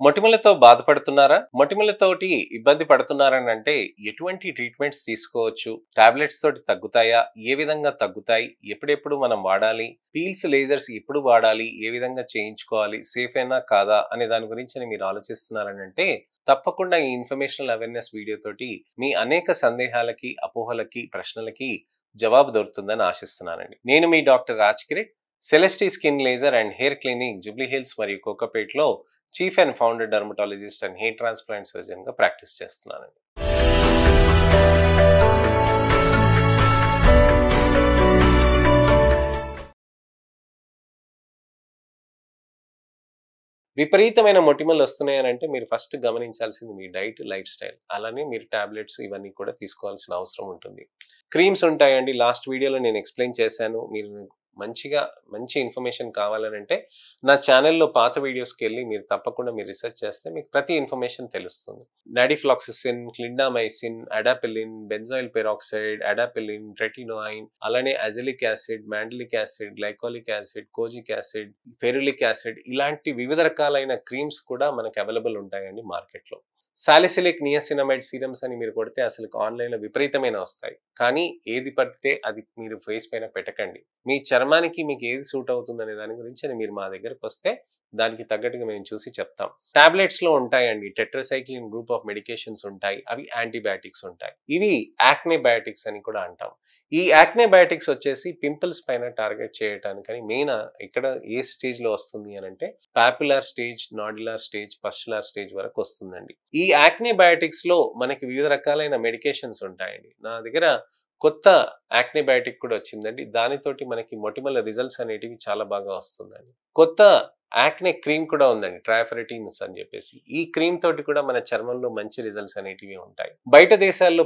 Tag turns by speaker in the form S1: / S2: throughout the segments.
S1: మొటిమలతో బాధపడుతున్నారా? మొటిమలతోటి ఇబ్బంది పడుతున్నారనంటే ఎటువంటి ట్రీట్మెంట్స్ తీసుకోవచ్చు? టాబ్లెట్స్ తోటి తగ్గుతాయా? ఏ విధంగా తగ్గుతాయి? ఎప్పుడెప్పుడు మనం వాడాలి? పీల్స్, లేజర్స్ ఎప్పుడు వాడాలి? ఏ విధంగా చేయించుకోవాలి? సేఫేనా కాదా? అనే దాని గురించి మీరు ఆలోచిస్తున్నారనంటే తప్పకుండా ఈ ఇన్ఫర్మేషనల్ అవేర్‌నెస్ వీడియో తోటి మీ అనేక సందేహాలకి, అపోహలకి, ప్రశ్నలకి జవాబు దొరుకుతుందని ఆశిస్తున్నానండి. నేను మీ doctor Raj Kirit, Celestee skin laser and hair clinic Jubilee Hills మరియు కోకాపేట్‌లో chief and founder dermatologist and hair transplant surgeon గా ప్రాక్టీస్ చేస్తున్నానండి. విపరీతమైన మొటిమలు వస్తున్నాయనంటే మీరు ఫస్ట్ గమనించాల్సింది మీ డైట్, లైఫ్ స్టైల్. అలానే మీరు టాబ్లెట్స్ ఇవన్నీ కూడా తీసుకోవాల్సిన అవసరం ఉంటుంది. క్రీమ్స్ ఉంటాయండి. లాస్ట్ వీడియోలో నేను ఎక్స్‌ప్లెయిన్ చేశాను. మీరు మంచి ఇన్ఫర్మేషన్ కావాలనంటే నా ఛానెల్‌లో పాత వీడియోస్‌కెళ్ళి మీరు తప్పకుండా రిసర్చ్ చేస్తే మీకు ప్రతి ఇన్ఫర్మేషన్ తెలుస్తుంది. నాడిఫ్లాక్సిసిన్, క్లిండామైసిన్, అడాపిలిన్, బెంజాయిల్ పెరాక్సైడ్, అడాపిలిన్, రెటినోయిన్, అలానే azelaic acid, mandelic acid, glycolic acid, kojic acid, ferulic acid ఇలాంటి వివిధ రకాలైన క్రీమ్స్ కూడా మనకు అవైలబుల్ ఉంటాయండి మార్కెట్‌లో. సాలిసిలిక్ నియాసినమైడ్ సీరమ్స్ అని మీరు కొడితే అసలు ఆన్‌లైన్‌లో విపరీతమైన వస్తాయి. కానీ ఏది పడితే అది మీరు ఫేస్ పైన పెట్టకండి. మీ చర్మానికి మీకు ఏది సూట్ అవుతుందనే దాని గురించి మీరు మా దగ్గరకొస్తే దానికి తగ్గట్టుగా మేము చూసి చెప్తాం. టాబ్లెట్స్‌లో ఉంటాయండి. టెట్రాసైక్లిన్ గ్రూప్ ఆఫ్ మెడికేషన్స్ ఉంటాయి. అవి యాంటీబయాటిక్స్ ఉంటాయి. ఇవి యాక్నే బయాటిక్స్ అని కూడా అంటాం. ఈ యాక్నే బయాటిక్స్ వచ్చేసి పింపుల్స్ పైన టార్గెట్ చేయటానికని ఇక్కడ ఏ స్టేజ్‌లో వస్తుంది అనంటే popular stage, nodular stage, pustular stage వరకు వస్తుందండి. ఈ యాక్నే బయాటిక్స్‌లో మనకి వివిధ రకాలైన మెడికేషన్స్ ఉంటాయండి. నా దగ్గర కొత్త యాక్నే బయాటిక్ కూడా వచ్చిందండి. దానితోటి మనకి మొటిమల రిజల్ట్స్ అనేటివి చాలా బాగా వస్తుందండి. కొత్త యాక్నే క్రీమ్ కూడా ఉందండి. ట్రైఫెరటిన్స్ అని చెప్పేసి. ఈ క్రీమ్ తోటి కూడా మన చర్మంలో మంచి రిజల్ట్స్ అనేటివి ఉంటాయి. బయట దేశాల్లో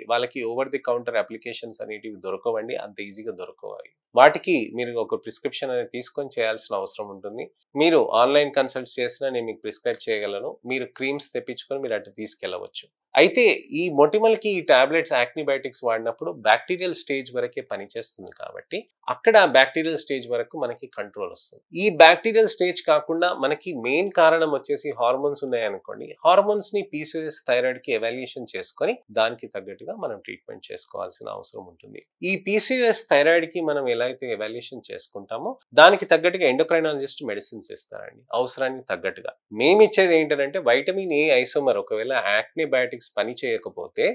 S1: వాళ్ళకి ఓవర్ ది కౌంటర్ అప్లికేషన్స్ అనేటివి దొరకవండి. అంత ఈజీగా దొరకవు అవి. వాటికి మీరు ఒక ప్రిస్క్రిప్షన్ అనేది తీసుకొని చేయాల్సిన అవసరం ఉంటుంది. మీరు ఆన్‌లైన్ కన్సల్ట్స్ చేసినా నేను మీకు ప్రిస్క్రైబ్ చేయగలను. మీరు క్రీమ్స్ తెప్పించుకొని మీరు అటు తీసుకెళ్లవచ్చు. అయితే ఈ మొటిమలకి ఈ టాబ్లెట్స్ యాక్నిబయాటిక్స్ వాడినప్పుడు బ్యాక్టీరియల్ స్టేజ్ వరకే పనిచేస్తుంది కాబట్టి అక్కడ బ్యాక్టీరియల్ స్టేజ్ వరకు మనకి కంట్రోల్ వస్తుంది. ఈ బ్యాక్టీరియల్ స్టేజ్ కాకుండా మనకి మెయిన్ కారణం వచ్చేసి హార్మోన్స్ ఉన్నాయనుకోండి. హార్మోన్స్ ని పీసీఓఎస్, థైరాయిడ్ కి ఎవాల్యుయేషన్ చేసుకొని దానికి తగ్గట్టుగా మనం ట్రీట్మెంట్ చేసుకోవాల్సిన అవసరం ఉంటుంది. ఈ పీసీఓఎస్, థైరాయిడ్ కి మనం ఎలా అయితే ఎవాల్యుయేషన్ చేసుకుంటామో దానికి తగ్గట్టుగా ఎండోక్రైనాలజిస్ట్ మెడిసిన్స్ ఇస్తారండి అవసరానికి తగ్గట్టుగా. మేమిచ్చేది ఏంటంటే వైటమిన్ ఏ ఐసోమర్ ఒకవేళ యాక్నిబయాటిక్స్ పని చేయకపోతే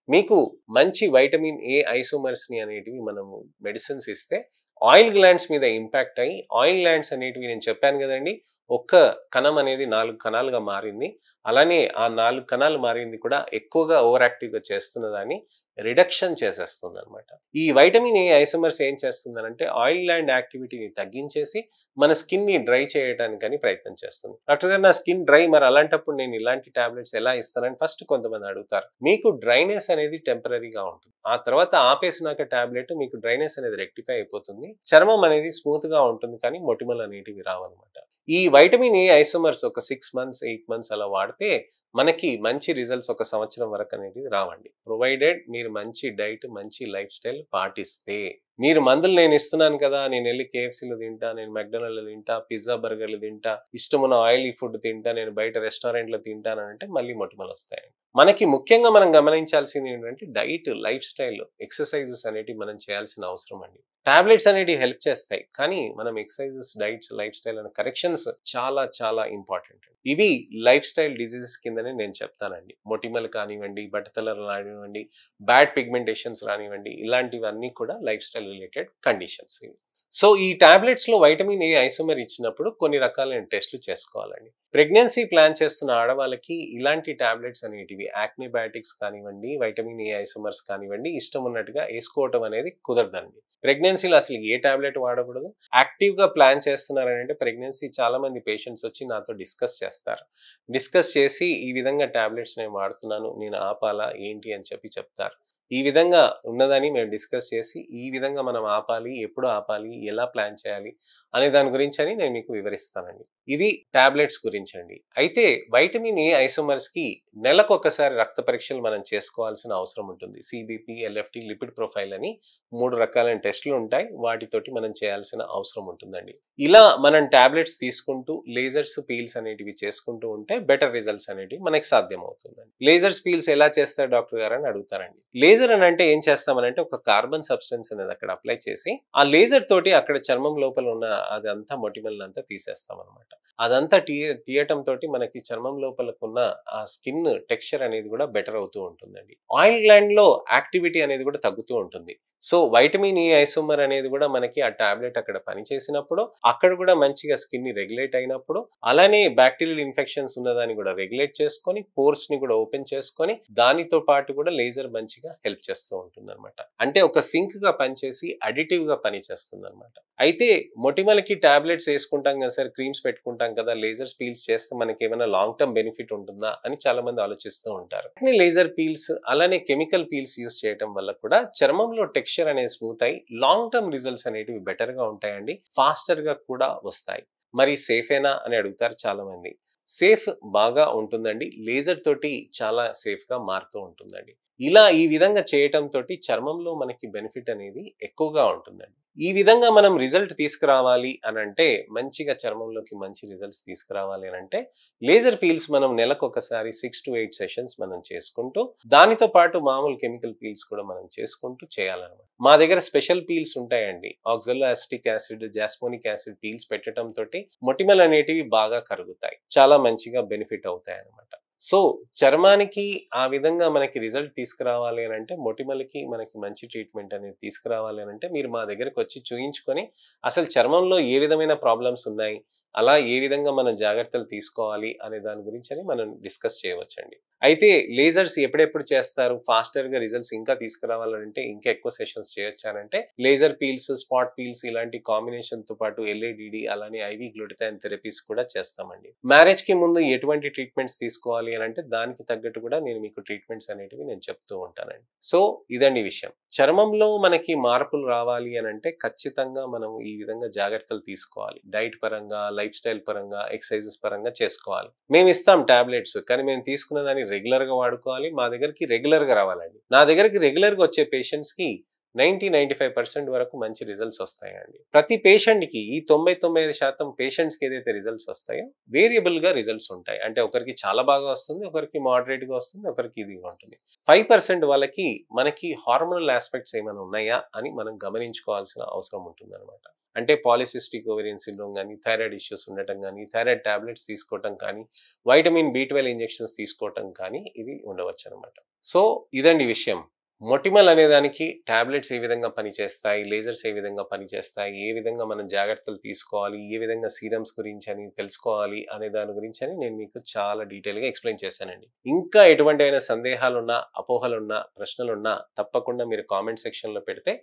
S1: మీకు మంచి వైటమిన్ ఏ ఐసోమర్స్ ని అనేటివి మనము మెడిసిన్స్ ఇస్తే ఆయిల్ గ్లాండ్స్ మీద ఇంపాక్ట్ అయ్యి ఆయిల్ గ్లాండ్స్ అనేటివి నేను చెప్పాను కదండి. ఒక్క కణం అనేది 4 కణాలుగా మారింది. అలానే ఆ 4 కణాలు మారింది కూడా ఎక్కువగా ఓవర్ యాక్టివ్‌గా చేస్తున్నదాన్ని రిడక్షన్ చేసేస్తుందన్నమాట. ఈ వైటమిన్ ఏ ఐసోమర్స్ ఏం చేస్తుందనంటే ఆయిల్ గ్లాండ్ యాక్టివిటీని తగ్గించేసి మన స్కిన్‌ని డ్రై చేయడానికని ప్రయత్నం చేస్తుంది. డాక్టర్ గారు నా స్కిన్ డ్రై మరి అలాంటప్పుడు నేను ఇలాంటి టాబ్లెట్స్ ఎలా ఇస్తానని ఫస్ట్ కొంతమంది అడుగుతారు. మీకు డ్రైనెస్ అనేది టెంపరరీగా ఉంటుంది. ఆ తర్వాత ఆపేసినాక టాబ్లెట్ మీకు డ్రైనెస్ అనేది రెక్టిఫై అయిపోతుంది. చర్మం అనేది స్మూత్‌గా ఉంటుంది కానీ మొటిమలు అనేటివి రావన్నమాట. ఈ వైటమిన్ ఏ ఐసోమర్స్ ఒక 6 మంత్స్, 8 మంత్స్ అలా వాడితే మనకి మంచి రిజల్ట్స్ ఒక సంవత్సరం వరకు అనేది రావండి. ప్రొవైడెడ్ మీరు మంచి డైట్, మంచి లైఫ్ స్టైల్ పాటిస్తే. మీరు మందులు నేను ఇస్తున్నాను కదా, నేను వెళ్ళి కేఎఫ్సీలో తింటా, నేను మెక్డొనాల్డ్‌లో తింటా, పిజ్జా బర్గర్‌లు తింటా, ఇష్టమున్న ఆయిలీ ఫుడ్ తింటా, నేను బయట రెస్టారెంట్‌లో తింటానంటే మళ్ళీ మొటిమలు వస్తాయండి. మనకి ముఖ్యంగా మనం గమనించాల్సింది ఏంటంటే డైట్, లైఫ్ స్టైల్, ఎక్సర్సైజెస్ అనేటివి మనం చేయాల్సిన అవసరం అండి. టాబ్లెట్స్ అనేటివి హెల్ప్ చేస్తాయి. కానీ మనం ఎక్సర్సైజెస్, డైట్స్, లైఫ్ స్టైల్ అనే కరెక్షన్స్ చాలా చాలా ఇంపార్టెంట్. ఇవి లైఫ్ స్టైల్ డిసీజెస్ కిందనే నేను చెప్తానండి. మొటిమలు కానివ్వండి, బట్టతలలు రానివ్వండి, బ్యాడ్ పిగ్మెంటేషన్స్ రానివ్వండి, ఇలాంటివన్నీ కూడా లైఫ్ స్టైల్ రిలేటెడ్ కండిషన్స్ ఇవి. సో ఈ టాబ్లెట్స్‌లో వైటమిన్ ఏ ఐసోమర్ ఇచ్చినప్పుడు కొన్ని రకాలైన టెస్టులు చేసుకోవాలండి. ప్రెగ్నెన్సీ ప్లాన్ చేస్తున్న ఆడవాళ్ళకి ఇలాంటి టాబ్లెట్స్ అనేటివి యాక్నిబయాటిక్స్ కానివ్వండి, వైటమిన్ ఏ ఐసోమర్స్ కానివ్వండి ఇష్టం ఉన్నట్టుగా ఏసుకోవటం అనేది కుదరదండి. ప్రెగ్నెన్సీలో అసలు ఏ టాబ్లెట్ వాడకూడదు. యాక్టివ్‌గా ప్లాన్ చేస్తున్నారనంటే ప్రెగ్నెన్సీ చాలామంది పేషెంట్స్ వచ్చి నాతో డిస్కస్ చేస్తారు. డిస్కస్ చేసి ఈ విధంగా టాబ్లెట్స్ నేను వాడుతున్నాను. నేను ఆపాలా ఏంటి అని చెప్తారు. ఈ విధంగా ఉన్నదని మేము డిస్కస్ చేసి ఈ విధంగా మనం ఆపాలి, ఎప్పుడు ఆపాలి, ఎలా ప్లాన్ చేయాలి అనే దాని గురించని నేను మీకు వివరిస్తానండి. ఇది టాబ్లెట్స్ గురించండి. అయితే వైటమిన్ ఏ ఐసోమర్స్‌కి నెలకొకసారి రక్త పరీక్షలు మనం చేసుకోవాల్సిన అవసరం ఉంటుంది. సిబిపి, ఎల్ఎఫ్టి, లిపిడ్ ప్రొఫైల్ అని 3 రకాలైన టెస్టులు ఉంటాయి. వాటితోటి మనం చేయాల్సిన అవసరం ఉంటుందండి. ఇలా మనం టాబ్లెట్స్ తీసుకుంటూ లేజర్స్, పీల్స్ అనేటివి చేసుకుంటూ ఉంటే బెటర్ రిజల్ట్స్ అనేటివి మనకి సాధ్యమవుతుందండి. లేజర్స్, పీల్స్ ఎలా చేస్తారు డాక్టర్ గారు అని అడుగుతారండి. లేజర్ అని అంటే ఏం చేస్తామనంటే ఒక కార్బన్ సబ్స్టెన్స్ అనేది అక్కడ అప్లై చేసి ఆ లేజర్ తోటి అక్కడ చర్మం లోపల ఉన్న అదంతా మొటిమలంతా తీసేస్తాం అనమాట. అదంతా తీయటం తోటి మనకి చర్మం లోపలకున్న ఆ స్కిన్ టెక్స్చర్ అనేది కూడా బెటర్ అవుతూ ఉంటుందండి. ఆయిల్ గ్లాండ్ లో యాక్టివిటీ అనేది కూడా తగ్గుతూ ఉంటుంది. సో వైటమిన్ ఈ ఐసోమర్ అనేది కూడా మనకి ఆ టాబ్లెట్ అక్కడ పనిచేసినప్పుడు అక్కడ కూడా మంచిగా స్కిన్ ని రెగ్యులేట్ అయినప్పుడు, అలానే బ్యాక్టీరియల్ ఇన్ఫెక్షన్స్ ఉన్నదాన్ని కూడా రెగ్యులేట్ చేసుకొని పోర్స్ ని కూడా ఓపెన్ చేసుకొని దానితో పాటు కూడా లేజర్ మంచిగా హెల్ప్ చేస్తూ ఉంటుంది అనమాట. అంటే ఒక సింక్ గా పనిచేసి అడిటివ్ గా పనిచేస్తుంది అనమాట. అయితే మొటిమలకి టాబ్లెట్స్ వేసుకుంటాం కదా సార్, క్రీమ్స్ పెట్టుకుంటాం కదా, లేజర్స్, పీల్స్ చేస్తే మనకి ఏమైనా లాంగ్ టర్మ్ బెనిఫిట్ ఉంటుందా అని చాలా మంది ఆలోచిస్తూ ఉంటారు. లేజర్ పీల్స్ అలానే కెమికల్ పీల్స్ యూస్ చేయడం వల్ల కూడా చర్మంలో టెక్స్చర్ అనేది స్మూత్ అయి లాంగ్ టర్మ్ రిజల్ట్స్ అనేటివి బెటర్ గా ఉంటాయండి. ఫాస్టర్ గా కూడా వస్తాయి. మరి సేఫేనా అని అడుగుతారు చాలా మంది. సేఫ్ బాగా ఉంటుందండి. లేజర్ తోటి చాలా సేఫ్ గా మారుతూ ఉంటుందండి. ఇలా ఈ విధంగా చేయటం తోటి చర్మంలో మనకి బెనిఫిట్ అనేది ఎక్కువగా ఉంటుందండి. ఈ విధంగా మనం రిజల్ట్ తీసుకురావాలి అని అంటే, మంచిగా చర్మంలోకి మంచి రిజల్ట్స్ తీసుకురావాలి అని అంటే లేజర్ పీల్స్ మనం నెలకొకసారి 6 to 8 సెషన్స్ మనం చేసుకుంటూ దానితో పాటు మామూలు కెమికల్ పీల్స్ కూడా మనం చేసుకుంటూ చేయాలన్నమాట. మా దగ్గర స్పెషల్ పీల్స్ ఉంటాయండి. ఆక్సలో acetic acid, jasmonic acid peels పెట్టడం తోటి మొటిమలు అనేటివి బాగా కరుగుతాయి. చాలా మంచిగా బెనిఫిట్ అవుతాయి అన్నమాట. సో చర్మానికి ఆ విధంగా మనకి రిజల్ట్ తీసుకురావాలి అని అంటే, మొటిమలకి మనకి మంచి ట్రీట్మెంట్ అనేది తీసుకురావాలి అని అంటే మీరు మా దగ్గరకు వచ్చి చూయించుకొని అసలు చర్మంలో ఏ విధమైన ప్రాబ్లమ్స్ ఉన్నాయి, అలా ఏ విధంగా మనం జాగ్రత్తలు తీసుకోవాలి అనే దాని గురించి అని మనం డిస్కస్ చేయవచ్చండి. అయితే లేజర్స్ ఎప్పుడెప్పుడు చేస్తారు, ఫాస్టర్ గా రిజల్ట్స్ ఇంకా తీసుకురావాలంటే ఇంకా ఎక్కువ సెషన్స్ చేయొచ్చానంటే లేజర్ పీల్స్, స్పాట్ పీల్స్ ఇలాంటి కాంబినేషన్ తో పాటు ఎల్ఏడిడి అలానే ఐవి గ్లూటథైన్ థెరపీస్ కూడా చేస్తామండి. మ్యారేజ్ కి ముందు ఎటువంటి ట్రీట్మెంట్స్ తీసుకోవాలి అని అంటే దానికి తగ్గట్టు కూడా నేను మీకు ట్రీట్మెంట్స్ అనేటివి నేను చెప్తూ ఉంటానండి. సో ఇదండి విషయం. చర్మంలో మనకి మార్పులు రావాలి అని అంటే ఖచ్చితంగా మనం ఈ విధంగా జాగ్రత్తలు తీసుకోవాలి. డైట్ పరంగా, లైఫ్ స్టైల్ పరంగా, ఎక్సర్సైజెస్ పరంగా చేసుకోవాలి. మేము ఇస్తాం టాబ్లెట్స్, కానీ మేము తీసుకున్న దాన్ని రెగ్యులర్ గా వాడుకోవాలి. మా దగ్గరికి రెగ్యులర్ గా రావాలండి. నా దగ్గరికి రెగ్యులర్ గా వచ్చే పేషెంట్స్ కి 90-95% వరకు మంచి రిజల్ట్స్ వస్తాయండి. ప్రతి పేషెంట్ కి ఈ 99% పేషెంట్స్ కి ఏదైతే రిజల్ట్స్ వస్తాయో వేరియబుల్ గా రిజల్ట్స్ ఉంటాయి. అంటే ఒకరికి చాలా బాగా వస్తుంది, ఒకరికి మోడరేట్ గా వస్తుంది, ఒకరికి ఇదిగా ఉంటుంది. 5% వాళ్ళకి మనకి హార్మోనల్ ఆస్పెక్ట్స్ ఏమైనా ఉన్నాయా అని మనం గమనించుకోవాల్సిన అవసరం ఉంటుంది అనమాట. అంటే పాలిసిస్టిక్ ఓవేరియన్ సిండ్రోమ్ కానీ, థైరాయిడ్ ఇష్యూస్ ఉండటం కానీ, థైరాయిడ్ టాబ్లెట్స్ తీసుకోవటం కానీ, వైటమిన్ B12 ఇంజెక్షన్స్ తీసుకోవటం కానీ ఇది ఉండవచ్చు అనమాట. సో ఇదండి విషయం. మొటిమల్ అనే దానికి టాబ్లెట్స్ ఏ విధంగా పనిచేస్తాయి, లేజర్స్ ఏ విధంగా పనిచేస్తాయి, ఏ విధంగా మనం జాగ్రత్తలు తీసుకోవాలి, ఏ విధంగా సీరమ్స్ గురించి అని తెలుసుకోవాలి అనే దాని గురించి అని నేను మీకు చాలా డీటెయిల్గా ఎక్స్ప్లెయిన్ చేశానండి. ఇంకా ఎటువంటి అయినా సందేహాలున్నా, అపోహలున్నా, ప్రశ్నలున్నా తప్పకుండా మీరు కామెంట్ సెక్షన్లో పెడితే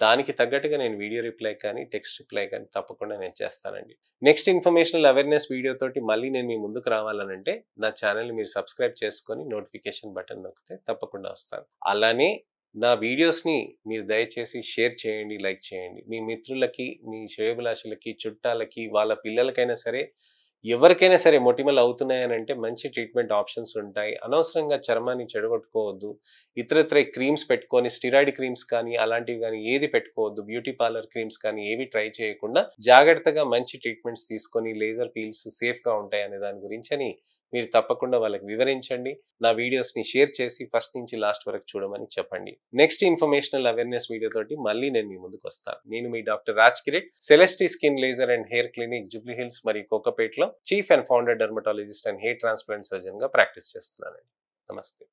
S1: దానికి తగ్గట్టుగా నేను వీడియో రిప్లై కానీ, టెక్స్ట్ రిప్లై కానీ తప్పకుండా నేను చేస్తానండి. నెక్స్ట్ ఇన్ఫర్మేషనల్ అవేర్నెస్ వీడియో తోటి మళ్ళీ నేను మీ ముందుకు రావాలనంటే నా ఛానల్ని మీరు సబ్స్క్రైబ్ చేసుకొని నోటిఫికేషన్ బటన్ నొక్కితే తప్పకుండా వస్తాను. అలానే నా వీడియోస్ని మీరు దయచేసి షేర్ చేయండి, లైక్ చేయండి. మీ మిత్రులకి, మీ శ్రేయోభిలాషులకి, చుట్టాలకి, వాళ్ళ పిల్లలకైనా సరే, ఎవరికైనా సరే మొటిమలు అవుతున్నాయనంటే మంచి ట్రీట్మెంట్ ఆప్షన్స్ ఉంటాయి. అనవసరంగా చర్మాన్ని చెడగొట్టుకోవద్దు. ఇతరత్ర క్రీమ్స్ పెట్టుకొని, స్టిరాయిడ్ క్రీమ్స్ కానీ అలాంటివి కానీ ఏది పెట్టుకోవద్దు. బ్యూటీ పార్లర్ క్రీమ్స్ కానీ ఏవి ట్రై చేయకుండా జాగ్రత్తగా మంచి ట్రీట్మెంట్స్ తీసుకొని లేజర్ పీల్స్ సేఫ్గా ఉంటాయి అనే దాని గురించి అని మీరు తప్పకుండా వాళ్ళకి వివరించండి. నా వీడియోస్ని షేర్ చేసి ఫస్ట్ నుంచి లాస్ట్ వరకు చూడమని చెప్పండి. నెక్స్ట్ ఇన్ఫర్మేషనల్ అవేర్నెస్ వీడియో తోటి మళ్ళీ నేను మీ ముందుకు వస్తాను. నేను మీ doctor Raj Kirit, Celestee skin laser and hair clinic, Jubilee Hills మరియు కోకాపేట్లో chief and founder dermatologist and hair transplant surgeon గా ప్రాక్టీస్ చేస్తున్నానండి. నమస్తే.